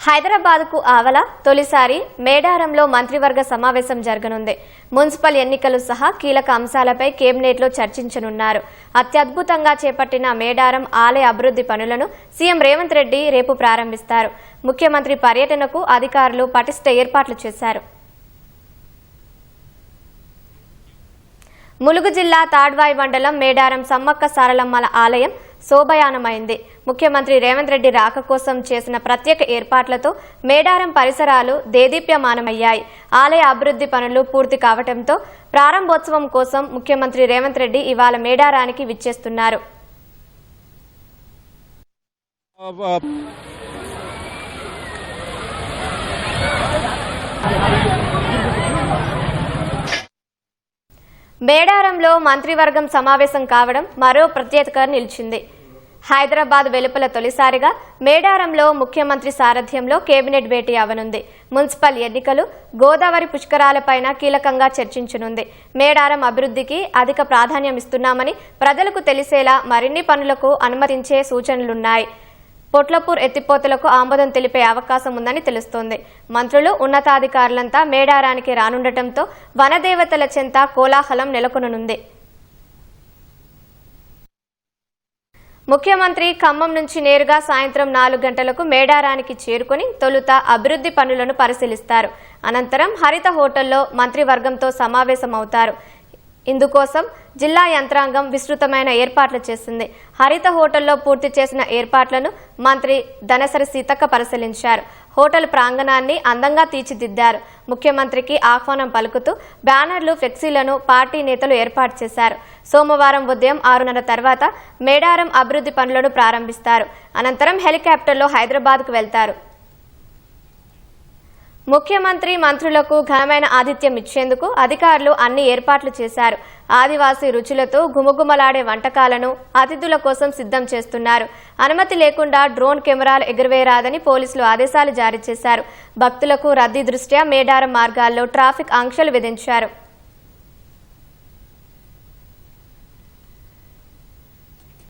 హైదరాబాద్కు ఆవల తొలిసారి మేడారంలో మంత్రివర్గ సమావేశం జరగనుంది. మున్సిపల్ ఎన్నికలు సహా కీలక అంశాలపై కేబినెట్లో చర్చించనున్నారు. అత్యద్భుతంగా చేపట్టిన మేడారం ఆలయ అభివృద్ధి పనులను సీఎం రేవంత్ రెడ్డి రేపు ప్రారంభిస్తారు. ముఖ్యమంత్రి పర్యటనకు అధికారులు పటిష్ట ఏర్పాట్లు చేశారు. ములుగు జిల్లా తాడ్వాయి మండలం మేడారం సమ్మక్క సారలమ్మల ఆలయం శోభయానమైంది. ముఖ్యమంత్రి రేవంత్ రెడ్డి రాక కోసం చేసిన ప్రత్యేక ఏర్పాట్లతో మేడారం పరిసరాలు దేదీప్యమానమయ్యాయి. ఆలయ అభివృద్ధి పనులు పూర్తి కావడంతో ప్రారంభోత్సవం కోసం ముఖ్యమంత్రి రేవంత్ రెడ్డి ఇవాళ మేడారానికి విచ్చేస్తున్నారు. మేడారంలో మంత్రివర్గం సమావేశం కావడం మరో ప్రత్యేకతగా నిలిచింది. హైదరాబాద్ వెలుపల తొలిసారిగా మేడారంలో ముఖ్యమంత్రి సారథ్యంలో కేబినెట్ భేటీ అవనుంది. మున్సిపల్ ఎన్నికలు, గోదావరి పుష్కరాలపైన కీలకంగా చర్చించనుంది. మేడారం అభివృద్ధికి అధిక ప్రాధాన్యం ఇస్తున్నామని ప్రజలకు తెలిసేలా మరిన్ని పనులకు అనుమతించే సూచనలున్నాయి. పొట్లపూర్ ఎత్తిపోతలకు ఆమోదం తెలిపే అవకాశం ఉందని తెలుస్తోంది. మంత్రులు, ఉన్నతాధికారులంతా మేడారానికి రానుండటంతో వనదేవతల చెంత కోలాహలం నెలకొననుంది. ముఖ్యమంత్రి ఖమ్మం నుంచి నేరుగా సాయంత్రం 4 గంటలకు మేడారానికి చేరుకుని తొలుత అభివృద్ధి పనులను పరిశీలిస్తారు. అనంతరం హరిత హోటల్లో మంత్రివర్గంతో సమావేశమవుతారు. ఇందుకోసం జిల్లా యంత్రాంగం విస్తృతమైన ఏర్పాట్లు చేసింది. హరిత హోటల్లో పూర్తి చేసిన ఏర్పాట్లను మంత్రి ధనసరి సీతక్క పరిశీలించారు. హోటల్ ప్రాంగణాన్ని అందంగా తీర్చిదిద్దారు. ముఖ్యమంత్రికి ఆహ్వానం పలుకుతూ బ్యానర్లు, ఫ్లెక్సీలను పార్టీ నేతలు ఏర్పాటు చేశారు. సోమవారం ఉదయం 6:30 తర్వాత మేడారం అభివృద్ధి పనులను ప్రారంభిస్తారు. అనంతరం హెలికాప్టర్లో హైదరాబాద్కు వెళ్తారు. ముఖ్యమంత్రి, మంత్రులకు ఘనమైన ఆతిథ్యం ఇచ్చేందుకు అధికారులు అన్ని ఏర్పాట్లు చేశారు. ఆదివాసీ రుచులతో గుమగుమలాడే వంటకాలను అతిథుల కోసం సిద్ధం చేస్తున్నారు. అనుమతి లేకుండా డ్రోన్ కెమెరాలు ఎగురవేయరాదని పోలీసులు ఆదేశాలు జారీ చేశారు. భక్తులకు రద్దీ దృష్ట్యా మేడారం మార్గాల్లో ట్రాఫిక్ ఆంక్షలు విధించారు.